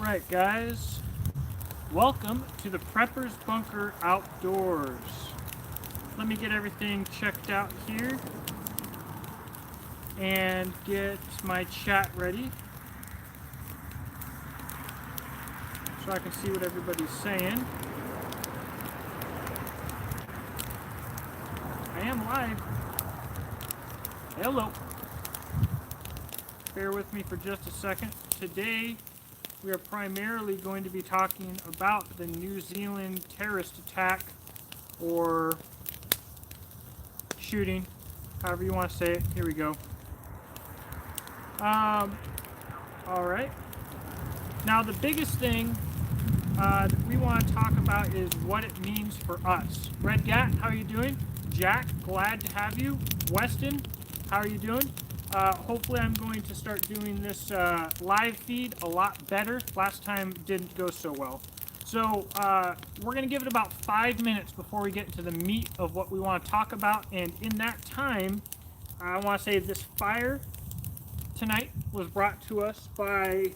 Alright guys, welcome to the Prepper's Bunker Outdoors. Let me get everything checked out here and get my chat ready so I can see what everybody's saying. I am live. Hello. Bear with me for just a second. Today we are primarily going to be talking about the New Zealand terrorist attack or shooting, however you want to say it. Here we go. Alright. Now the biggest thing that we want to talk about is what it means for us. Red Gat, how are you doing? Jack, glad to have you. Weston, how are you doing? Hopefully I'm going to start doing this live feed a lot better. Last time didn't go so well. So we're going to give it about 5 minutes before we get into the meat of what we want to talk about. And in that time, I want to say this fire tonight was brought to us by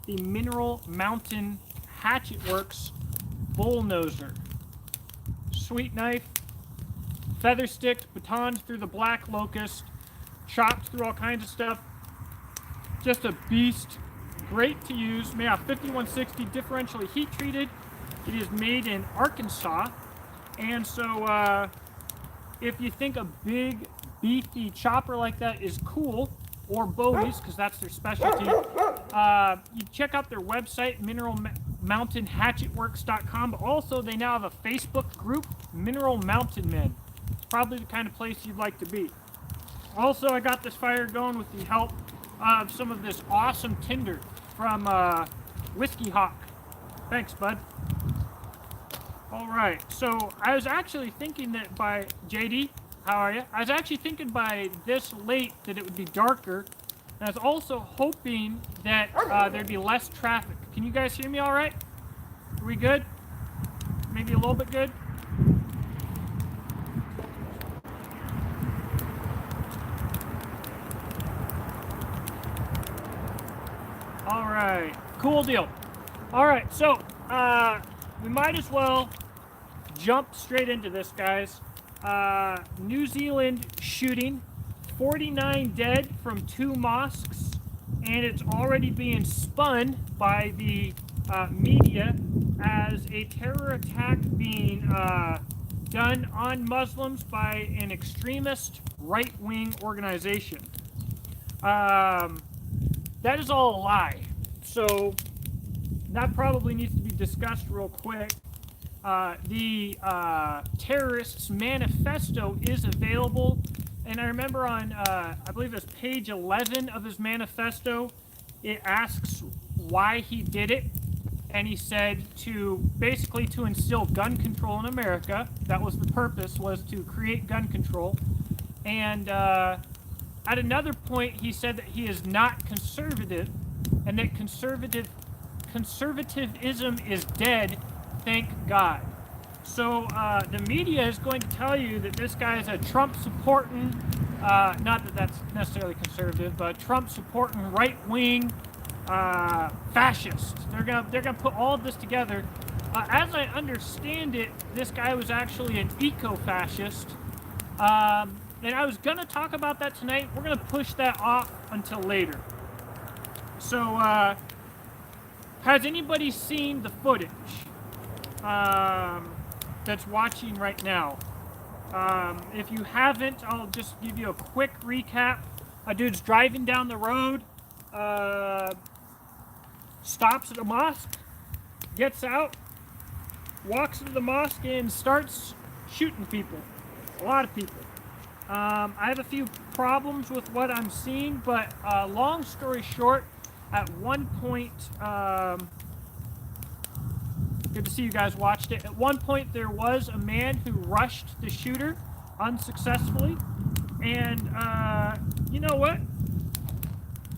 the Mineral Mountain Hatchet Works Bullnoser. Sweet knife, feather sticked, batons through the black locust, chopped through all kinds of stuff. Just a beast. Great to use. Made out 5160, differentially heat treated. It is made in Arkansas. And so if you think a big beefy chopper like that is cool, or Bowies, because that's their specialty, you check out their website, mineralmountainhatchetworks.com. But also they now have a Facebook group, Mineral Mountain Men. It's probably the kind of place you'd like to be. Also, I got this fire going with the help of some of this awesome tinder from Whiskey Hawk. Thanks, bud. Alright, so I was actually thinking that by... JD, how are you? I was actually thinking by this late that it would be darker. And I was also hoping that there'd be less traffic. Can you guys hear me alright? Are we good? Maybe a little bit good? Alright, cool deal. Alright, so we might as well jump straight into this, guys. New Zealand shooting, 49 dead from 2 mosques, and it's already being spun by the media as a terror attack being done on Muslims by an extremist right-wing organization. That is all a lie. So that probably needs to be discussed real quick. The terrorists' manifesto is available, and I remember on, I believe it's page 11 of his manifesto, it asks why he did it, and he said basically to instill gun control in America. That was the purpose, was to create gun control. And at another point, he said that he is not conservative, and that conservatism is dead, thank God. So the media is going to tell you that this guy is a Trump-supporting, not that that's necessarily conservative, but Trump-supporting right-wing fascist. They're gonna put all of this together. As I understand it, this guy was actually an eco-fascist. And I was going to talk about that tonight. We're going to push that off until later. So, has anybody seen the footage that's watching right now? If you haven't, I'll just give you a quick recap. A dude's driving down the road, stops at a mosque, gets out, walks into the mosque, and starts shooting people. A lot of people. I have a few problems with what I'm seeing, but long story short, at one point, good to see you guys watched it. At one point, there was a man who rushed the shooter unsuccessfully, and you know what?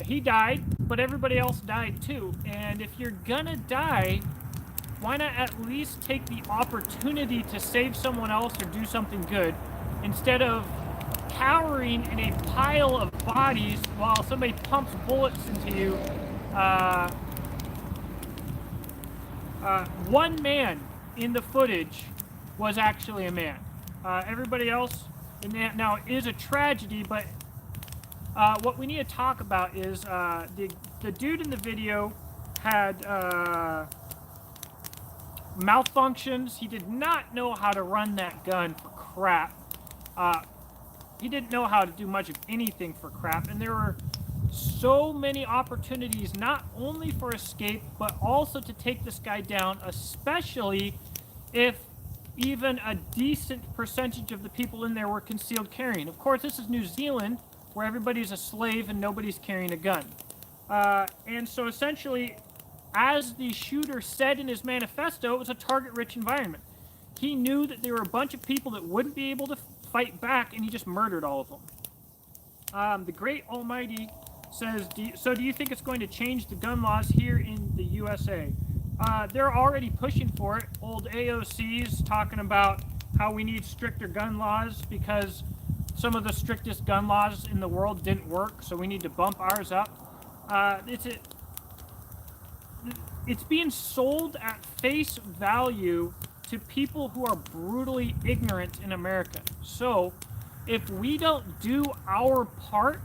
He died, but everybody else died too. And if you're gonna die, why not at least take the opportunity to save someone else or do something good, instead of cowering in a pile of bodies while somebody pumps bullets into you One man in the footage was actually a man. Everybody else, and that now is a tragedy, but what we need to talk about is the dude in the video had malfunctions. He did not know how to run that gun for crap. He didn't know how to do much of anything for crap, and there were so many opportunities not only for escape but also to take this guy down, especially if even a decent percentage of the people in there were concealed carrying. Of course, this is New Zealand, where everybody's a slave and nobody's carrying a gun. And so essentially, as the shooter said in his manifesto, it was a target-rich environment. He knew that there were a bunch of people that wouldn't be able to fight back, and he just murdered all of them. The Great Almighty says, so do you think it's going to change the gun laws here in the USA? They're already pushing for it. Old AOC's talking about how we need stricter gun laws because some of the strictest gun laws in the world didn't work, so we need to bump ours up. It's being sold at face value to people who are brutally ignorant in America. So if we don't do our part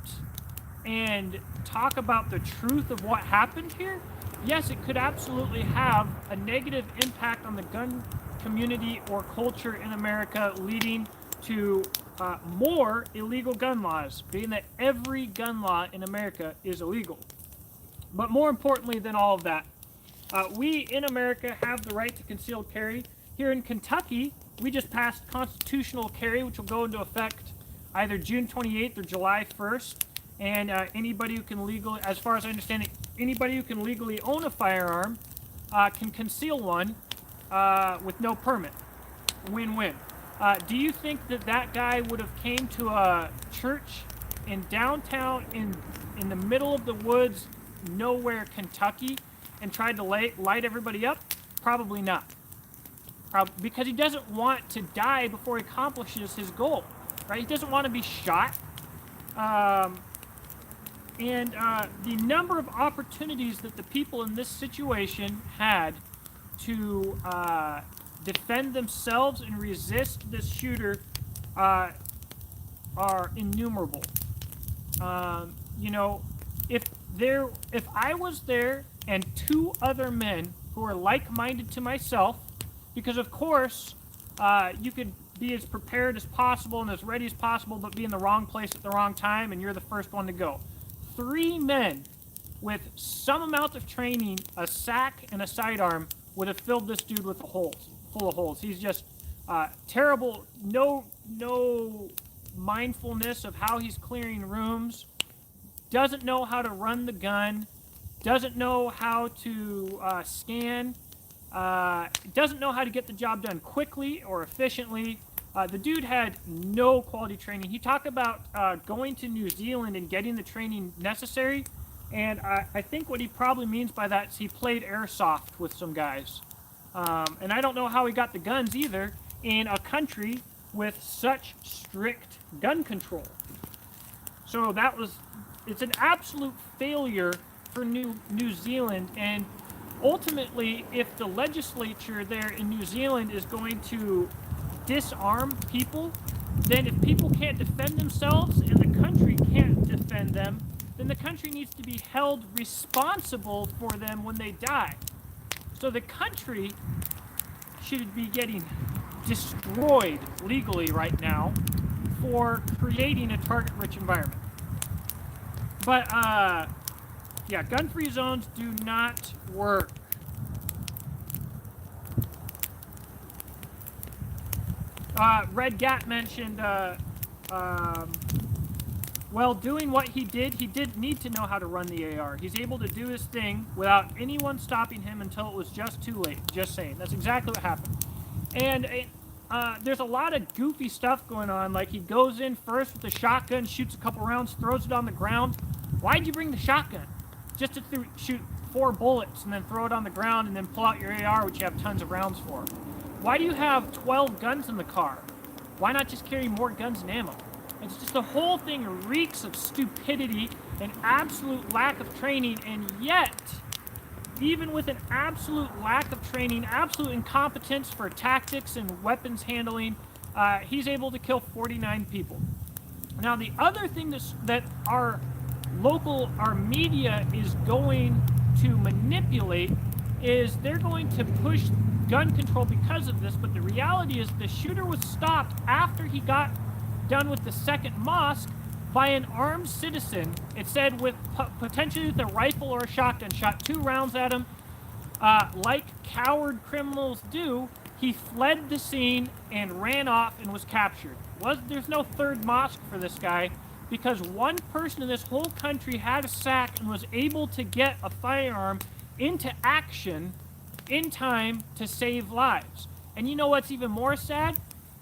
and talk about the truth of what happened here, yes, it could absolutely have a negative impact on the gun community or culture in America, leading to more illegal gun laws, being that every gun law in America is illegal. But more importantly than all of that, we in America have the right to concealed carry. Here in Kentucky, we just passed constitutional carry, which will go into effect either June 28th or July 1st. And anybody who can legally, as far as I understand it, anybody who can legally own a firearm can conceal one with no permit. Win-win. Do you think that that guy would have came to a church in downtown, in the middle of the woods, nowhere, Kentucky, and tried to light everybody up? Probably not. Because he doesn't want to die before he accomplishes his goal, right? He doesn't want to be shot. And the number of opportunities that the people in this situation had to defend themselves and resist this shooter are innumerable. You know, if I was there and two other men who are like-minded to myself, because of course you could be as prepared as possible and as ready as possible, but be in the wrong place at the wrong time, and you're the first one to go. 3 men with some amount of training, a sack and a sidearm, would have filled this dude with full of holes. He's just terrible. No mindfulness of how he's clearing rooms. Doesn't know how to run the gun. Doesn't know how to scan. Doesn't know how to get the job done quickly or efficiently. The dude had no quality training. He talked about going to New Zealand and getting the training necessary, and I think what he probably means by that is he played airsoft with some guys. And I don't know how he got the guns either in a country with such strict gun control. So it's an absolute failure for New Zealand, and ultimately, if the legislature there in New Zealand is going to disarm people, then if people can't defend themselves and the country can't defend them, then the country needs to be held responsible for them when they die. So the country should be getting destroyed legally right now for creating a target-rich environment. But, yeah, gun-free zones do not work. Red Gat mentioned, well, doing what he didn't need to know how to run the AR. He's able to do his thing without anyone stopping him until it was just too late. Just saying. That's exactly what happened. And there's a lot of goofy stuff going on. Like, he goes in first with the shotgun, shoots a couple rounds, throws it on the ground. Why'd you bring the shotgun? Just to shoot 4 bullets and then throw it on the ground and then pull out your AR, which you have tons of rounds for. Why do you have 12 guns in the car? Why not just carry more guns and ammo? It's just the whole thing reeks of stupidity and absolute lack of training, and yet even with an absolute lack of training, absolute incompetence for tactics and weapons handling, he's able to kill 49 people. Now, the other thing that our media is going to manipulate is they're going to push gun control because of this, but the reality is the shooter was stopped after he got done with the second mosque by an armed citizen. It said with potentially with a rifle or a shotgun, shot 2 rounds at him. Like coward criminals do, he fled the scene and ran off and was captured. There's no third mosque for this guy because one person in this whole country had a sack and was able to get a firearm into action in time to save lives. And you know what's even more sad?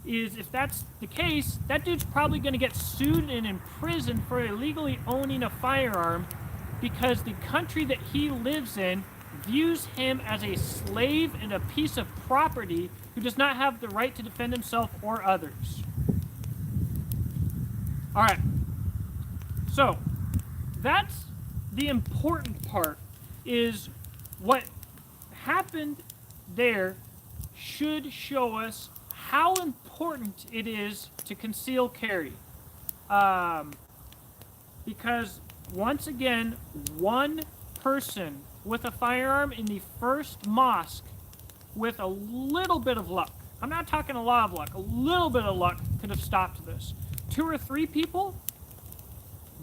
Is if that's the case, that dude's probably going to get sued and imprisoned for illegally owning a firearm because the country that he lives in views him as a slave and a piece of property who does not have the right to defend himself or others. All right. So, that's the important part, is what happened there should show us how important it is to conceal carry. Because, once again, one person with a firearm in the first mosque with a little bit of luck, I'm not talking a lot of luck, a little bit of luck could have stopped this. 2 or 3 people?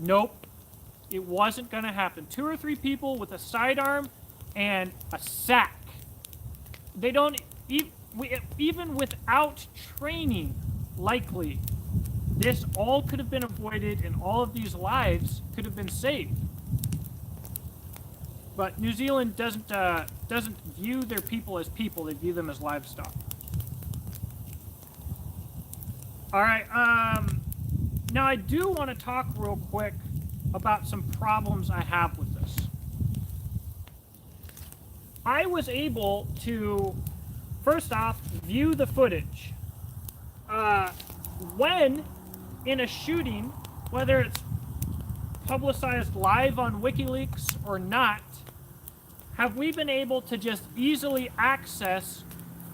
Nope. It wasn't going to happen. 2 or 3 people with a sidearm and a sack. They don't, even without training, likely, this all could have been avoided and all of these lives could have been saved. But New Zealand doesn't view their people as people, they view them as livestock. Alright, now I do want to talk real quick about some problems I have with this. I was able to, first off, view the footage. When in a shooting, whether it's publicized live on WikiLeaks or not, have we been able to just easily access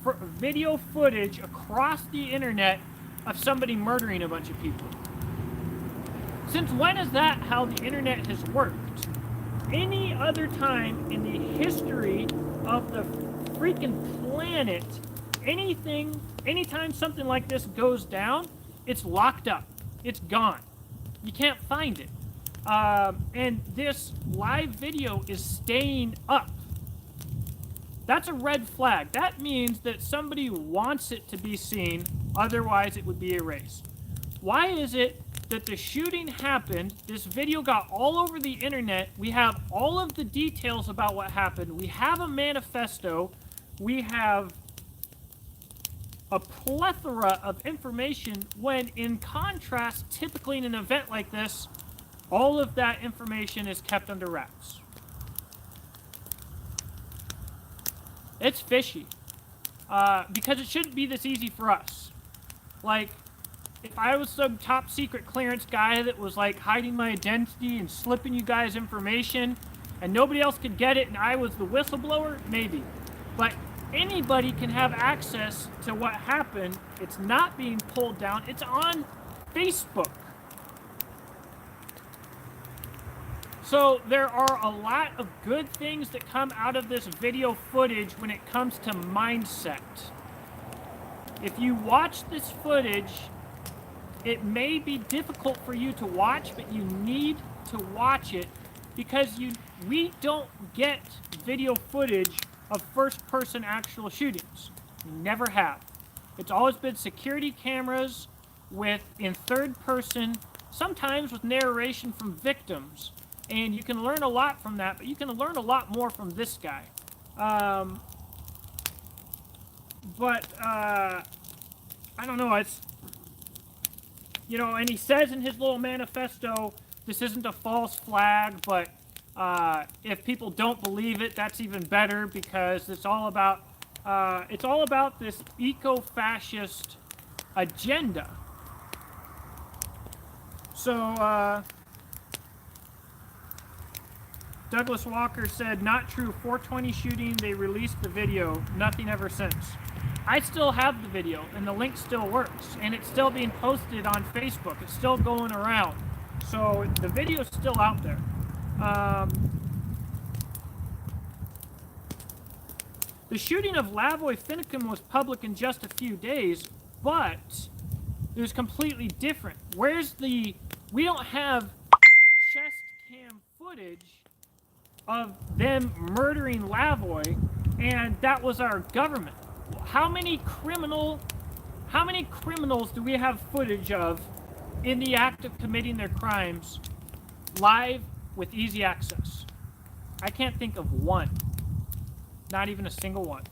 video footage across the internet of somebody murdering a bunch of people? Since when is that how the internet has worked? Any other time in the history of the freaking planet, anytime something like this goes down, it's locked up. It's gone. You can't find it. And this live video is staying up. That's a red flag. That means that somebody wants it to be seen, otherwise it would be erased. Why is it that the shooting happened, this video got all over the internet, we have all of the details about what happened, we have a manifesto, we have a plethora of information, when in contrast, typically in an event like this, all of that information is kept under wraps. It's fishy. Because it shouldn't be this easy for us. Like, if I was some top secret clearance guy that was like hiding my identity and slipping you guys information and nobody else could get it and I was the whistleblower, maybe. But anybody can have access to what happened. It's not being pulled down. It's on Facebook. So there are a lot of good things that come out of this video footage when it comes to mindset. If you watch this footage, it may be difficult for you to watch, but you need to watch it because we don't get video footage of first-person actual shootings. We never have. It's always been security cameras in third person, sometimes with narration from victims. And you can learn a lot from that, but you can learn a lot more from this guy. I don't know, it's, and he says in his little manifesto, this isn't a false flag, but if people don't believe it, that's even better because it's all about this eco-fascist agenda. So, Douglas Walker said, not true, 420 shooting, they released the video, nothing ever since. I still have the video, and the link still works, and it's still being posted on Facebook. It's still going around. So the video's still out there. The shooting of Lavoy Finicum was public in just a few days, but it was completely different. We don't have chest cam footage of them murdering Lavoy, and that was our government. How many criminals do we have footage of in the act of committing their crimes live with easy access? I can't think of one. Not even a single one.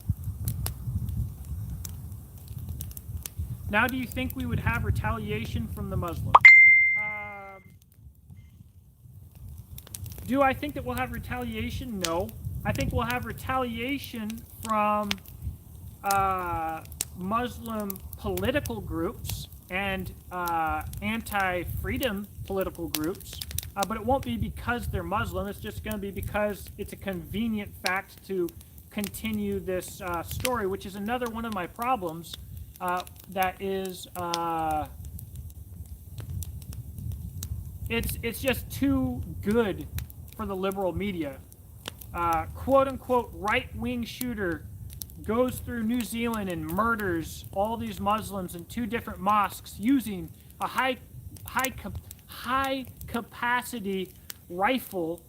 Now, do you think we would have retaliation from the Muslims? Do I think that we'll have retaliation? No. I think we'll have retaliation from Muslim political groups and anti-freedom political groups, but it won't be because they're Muslim. It's just going to be because it's a convenient fact to continue this story, which is another one of my problems. That is, it's just too good for the liberal media. Quote-unquote right-wing shooter goes through New Zealand and murders all these Muslims in 2 different mosques using a high-capacity rifle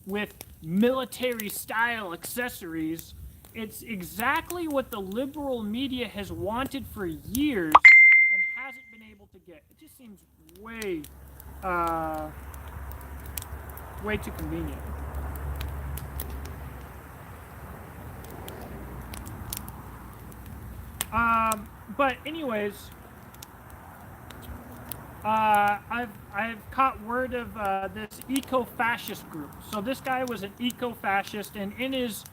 with military-style accessories. It's exactly what the liberal media has wanted for years and hasn't been able to get. It just seems way too convenient. But anyways, I've caught word of this eco-fascist group. So this guy was an eco-fascist, and in his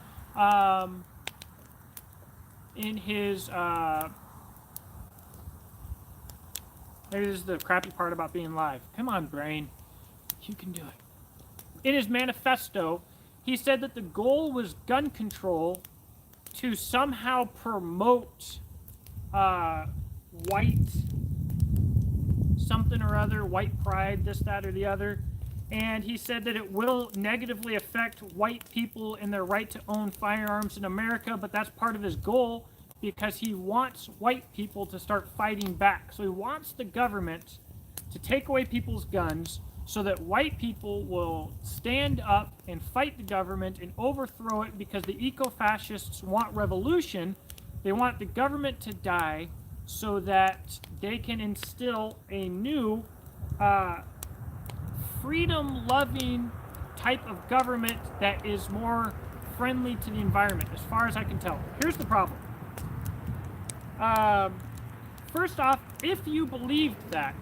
maybe this is the crappy part about being live. Come on, brain. You can do it. In his manifesto, he said that the goal was gun control to somehow promote white something or other, white pride, this, that, or the other. And he said that it will negatively affect white people in their right to own firearms in America, but that's part of his goal because he wants white people to start fighting back. So he wants the government to take away people's guns so that white people will stand up and fight the government and overthrow it, because the eco-fascists want revolution. They want the government to die so that they can instill a new freedom-loving type of government that is more friendly to the environment, as far as I can tell. Here's the problem. First off, if you believed that,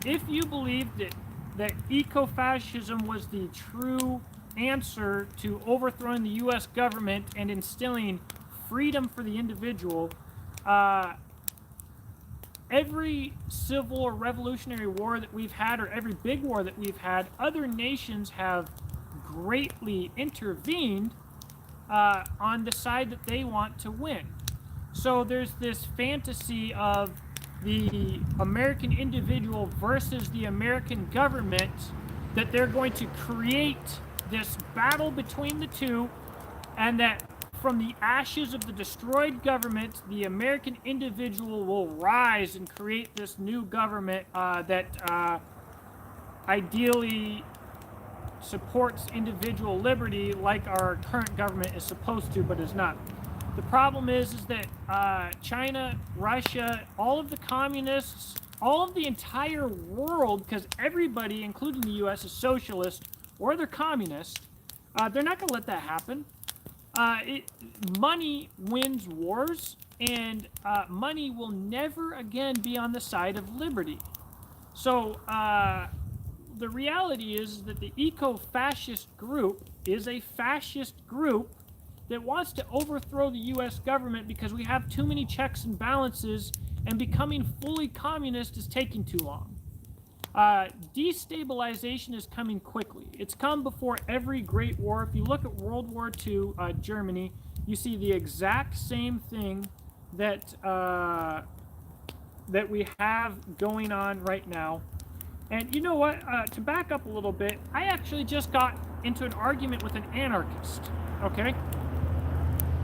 that eco-fascism was the true answer to overthrowing the U.S. government and instilling freedom for the individual, every civil or revolutionary war that we've had, or every big war that we've had, other nations have greatly intervened on the side that they want to win. So there's this fantasy of the American individual versus the American government, that they're going to create this battle between the two, and that from the ashes of the destroyed government, the American individual will rise and create this new government that ideally supports individual liberty like our current government is supposed to, but is not. The problem is that China, Russia, all of the communists, all of the entire world, because everybody, including the U.S., is socialist or they're communist, they're not going to let that happen. Money wins wars, and money will never again be on the side of liberty. So the reality is that the eco-fascist group is a fascist group that wants to overthrow the U.S. government because we have too many checks and balances, and becoming fully communist is taking too long. Destabilization is coming quickly. It's come before every great war. If you look at World War II, Germany, you see the exact same thing that that we have going on right now. And you know what? To back up a little bit, I actually just got into an argument with an anarchist. Okay,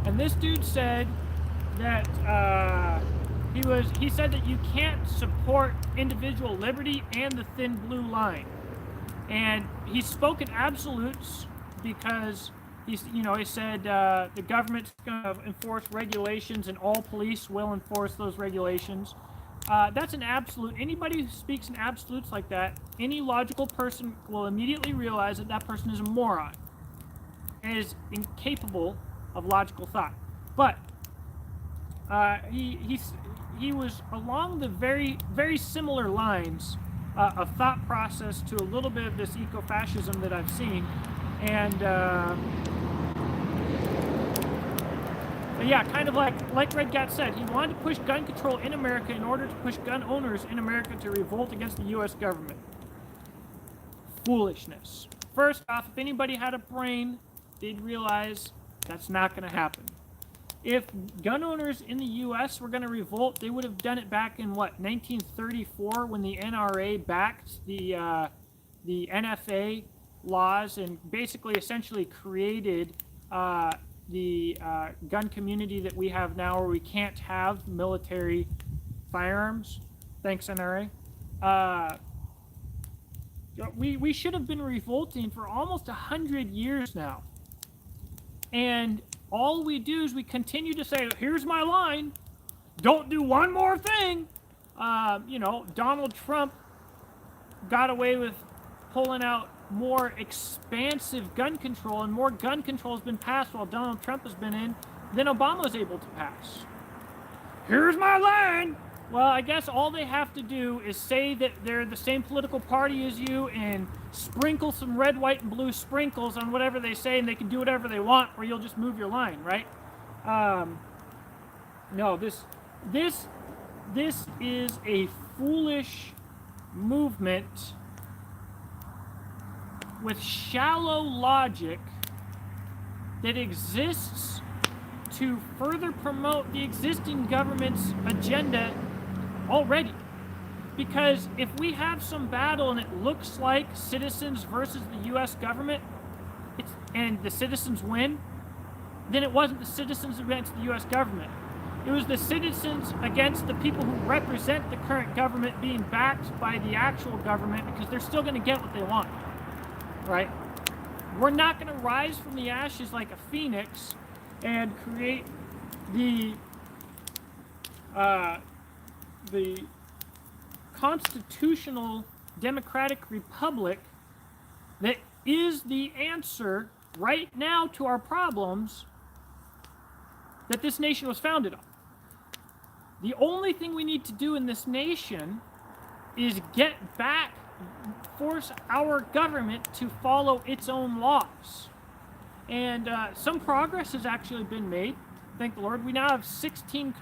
and this dude said that he said that you can't support individual liberty and the thin blue line, and he spoke in absolutes because he said the government's going to enforce regulations and all police will enforce those regulations. That's an absolute. Anybody who speaks in absolutes like that, any logical person will immediately realize that that person is a moron and is incapable of logical thought. But he was along the very similar lines of thought process to a little bit of this ecofascism that I've seen, and yeah, kind of like Red Gat said, he wanted to push gun control in America in order to push gun owners in America to revolt against the U.S. government. Foolishness. First off, if anybody had a brain, they'd realize that's not going to happen. If gun owners in the U.S. were going to revolt, they would have done it back in, what, 1934, when the NRA backed the NFA laws and basically essentially created the gun community that we have now, where we can't have military firearms. Thanks, NRA. We should have been revolting for almost 100 years now. And all we do is we continue to say, here's my line, don't do one more thing. Donald Trump got away with pulling out more expansive gun control, and more gun control has been passed while Donald Trump has been in than Obama was able to pass. Here's my line. Well, I guess all they have to do is say that they're the same political party as you and sprinkle some red, white, and blue sprinkles on whatever they say, and they can do whatever they want, or you'll just move your line, right? No, this is a foolish movement with shallow logic that exists to further promote the existing government's agenda already. Because if we have some battle and it looks like citizens versus the U.S. government, and the citizens win, then it wasn't the citizens against the U.S. government. It was the citizens against the people who represent the current government being backed by the actual government, because they're still going to get what they want, right? We're not going to rise from the ashes like a phoenix and create the constitutional democratic republic that is the answer right now to our problems that this nation was founded on. The only thing we need to do in this nation is get back, force our government to follow its own laws. And some progress has actually been made, thank the Lord. We now have 16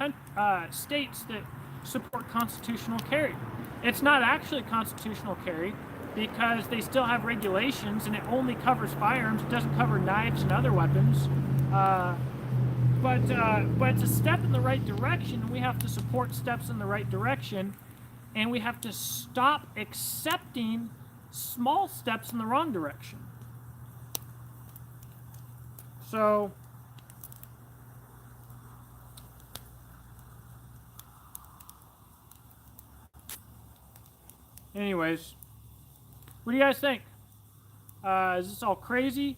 states that support constitutional carry. It's not actually constitutional carry because they still have regulations, and it only covers firearms. It doesn't cover knives and other weapons. But it's a step in the right direction, and we have to support steps in the right direction, and we have to stop accepting small steps in the wrong direction. So, anyways, what do you guys think? Is this all crazy?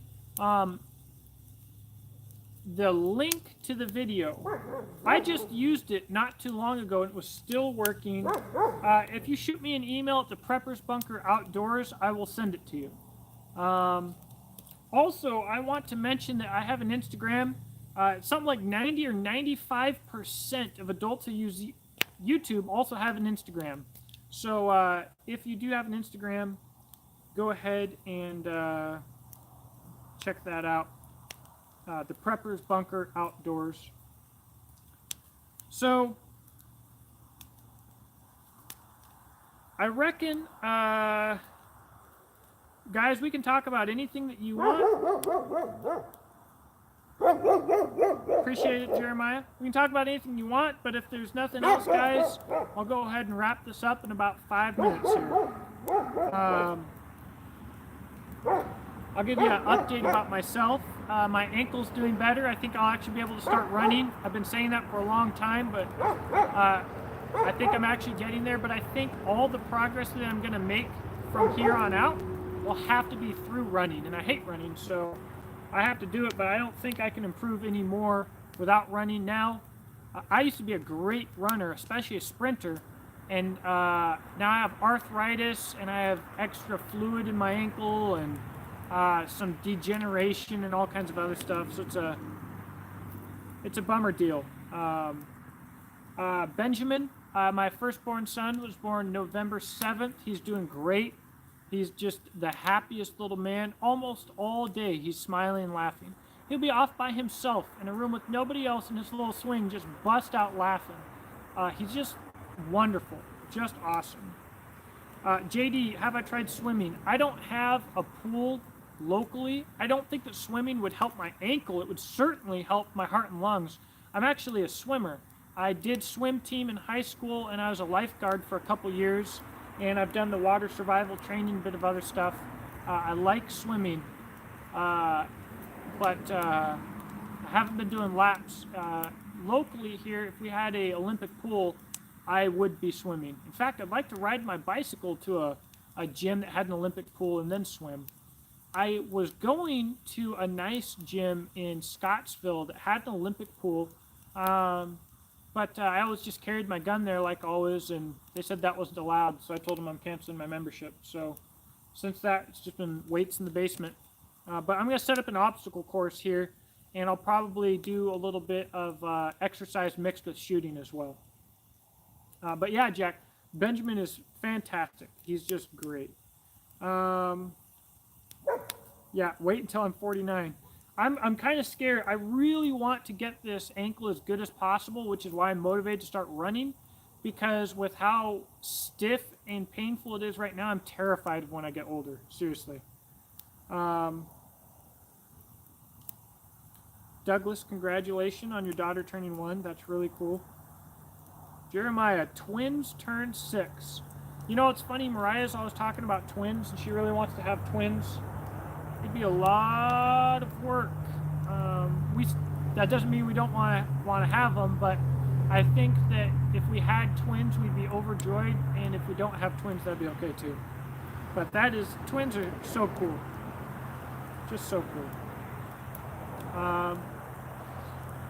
The link to the video, I just used it not too long ago, and it was still working. If you shoot me an email at the Preppers Bunker Outdoors, I will send it to you. Also, I want to mention that I have an Instagram. Something like 90 or 95% of adults who use YouTube also have an Instagram. So if you do have an Instagram, go ahead and check that out. The Preppers Bunker Outdoors. So, I reckon, guys, we can talk about anything that you want. Appreciate it, Jeremiah. We can talk about anything you want, but if there's nothing else, guys, I'll go ahead and wrap this up in about 5 minutes here. I'll give you an update about myself. My ankle's doing better. I think I'll actually be able to start running. I've been saying that for a long time, but I think I'm actually getting there. But I think all the progress that I'm going to make from here on out will have to be through running. And I hate running, so I have to do it, but I don't think I can improve any more without running now. I used to be a great runner, especially a sprinter, and now I have arthritis and I have extra fluid in my ankle and some degeneration and all kinds of other stuff. So it's a bummer deal. Benjamin, my firstborn son, was born November 7th. He's doing great. He's just the happiest little man. Almost all day he's smiling and laughing. He'll be off by himself in a room with nobody else in his little swing, just bust out laughing. He's just wonderful, just awesome. JD, have I tried swimming? I don't have a pool locally. I don't think that swimming would help my ankle. It would certainly help my heart and lungs. I'm actually a swimmer. I did swim team in high school, and I was a lifeguard for a couple years, and I've done the water survival training, a bit of other stuff. I like swimming, but I haven't been doing laps. Locally here, if we had a Olympic pool, I would be swimming. In fact, I'd like to ride my bicycle to a gym that had an Olympic pool and then swim. I was going to a nice gym in Scottsville that had an Olympic pool, but I always just carried my gun there like always, and they said that wasn't allowed, so I told them I'm canceling my membership. So since that, it's just been weights in the basement. But I'm going to set up an obstacle course here, and I'll probably do a little bit of exercise mixed with shooting as well. But yeah, Jack, Benjamin is fantastic. He's just great. Yeah, wait until I'm 49. I'm kind of scared. I really want to get this ankle as good as possible, which is why I'm motivated to start running, because with how stiff and painful it is right now, I'm terrified of when I get older, seriously. Douglas, congratulations on your daughter turning 1. That's really cool. Jeremiah, twins turned 6. You know, it's funny, Mariah's always talking about twins, and she really wants to have twins. It'd be a lot of work. That doesn't mean we don't want to have them, but I think that if we had twins, we'd be overjoyed, and if we don't have twins, that'd be okay too. But twins are so cool. Just so cool.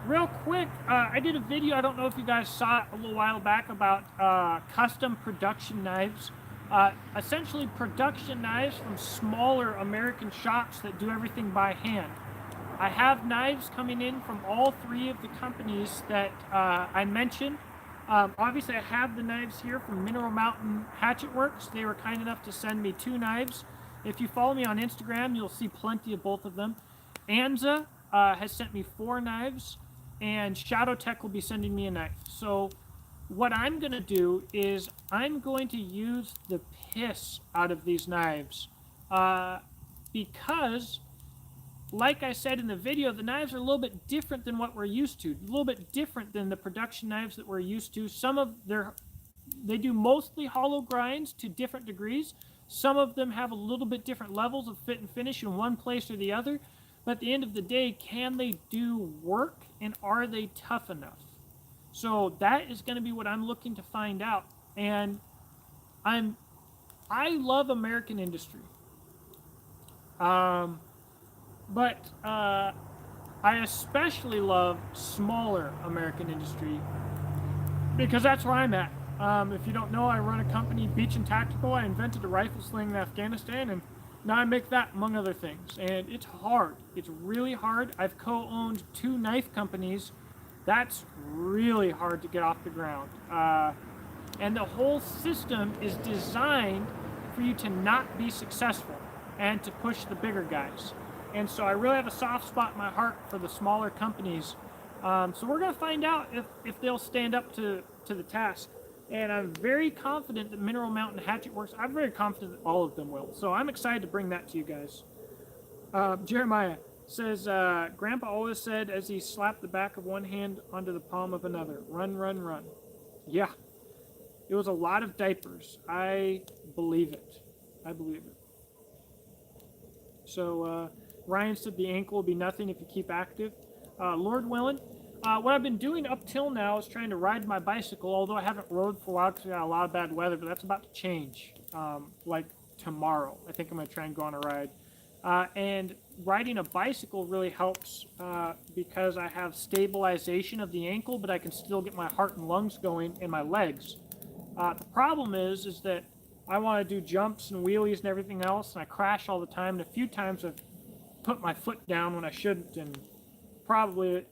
Real quick, I did a video, I don't know if you guys saw it a little while back, about custom production knives. Essentially production knives from smaller American shops that do everything by hand. I have knives coming in from all 3 of the companies that I mentioned. Obviously I have the knives here from Mineral Mountain Hatchet Works. They were kind enough to send me 2 knives. If you follow me on Instagram, you'll see plenty of both of them. Anza has sent me 4 knives, and Shadow Tech will be sending me a knife. So what I'm going to do is I'm going to use the piss out of these knives because, like I said in the video, the knives are a little bit different than what we're used to, a little bit different than the production knives that we're used to. They do mostly hollow grinds to different degrees. Some of them have a little bit different levels of fit and finish in one place or the other. But at the end of the day, can they do work, and are they tough enough? So that is going to be what I'm looking to find out. And I love American industry. But I especially love smaller American industry because that's where I'm at. If you don't know, I run a company, Beach and Tactical. I invented a rifle sling in Afghanistan, and now I make that, among other things. And it's hard. It's really hard. I've co-owned 2 knife companies. That's really hard to get off the ground. And the whole system is designed for you to not be successful and to push the bigger guys. And so I really have a soft spot in my heart for the smaller companies. So we're going to find out if they'll stand up to the task. And I'm very confident that Mineral Mountain Hatchet Works. I'm very confident that all of them will. So I'm excited to bring that to you guys. Jeremiah says, Grandpa always said as he slapped the back of one hand onto the palm of another, run, run, run. Yeah, it was a lot of diapers. I believe it. I believe it. So Ryan said the ankle will be nothing if you keep active. Lord willing, what I've been doing up till now is trying to ride my bicycle, although I haven't rode for a while because we got a lot of bad weather, but that's about to change, like tomorrow. I think I'm going to try and go on a ride. And riding a bicycle really helps because I have stabilization of the ankle, but I can still get my heart and lungs going in my legs. The problem is that I want to do jumps and wheelies and everything else, and I crash all the time. And a few times I've put my foot down when I shouldn't, and probably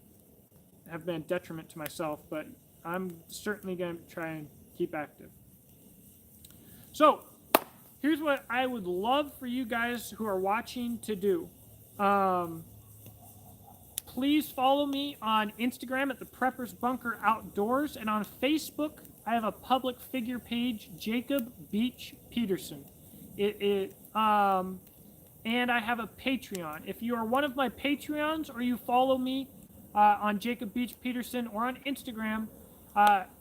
have been a detriment to myself, but I'm certainly going to try and keep active. So, here's what I would love for you guys who are watching to do. Please follow me on Instagram at the Preppers Bunker Outdoors, and on Facebook, I have a public figure page, Jacob Beach Peterson. And I have a Patreon. If you are one of my Patreons or you follow me on Jacob Beach Peterson or on Instagram,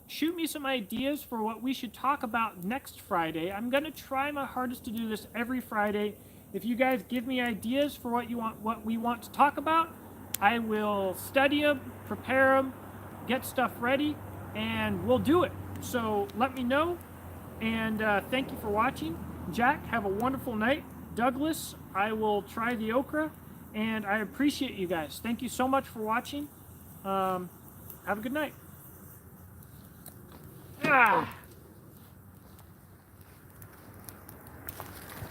shoot me some ideas for what we should talk about next Friday. I'm going to try my hardest to do this every Friday. If you guys give me ideas for what we want to talk about, I will study them, prepare them, get stuff ready, and we'll do it. So let me know, and thank you for watching. Jack, have a wonderful night. Douglas, I will try the okra, and I appreciate you guys. Thank you so much for watching. Have a good night. Ah.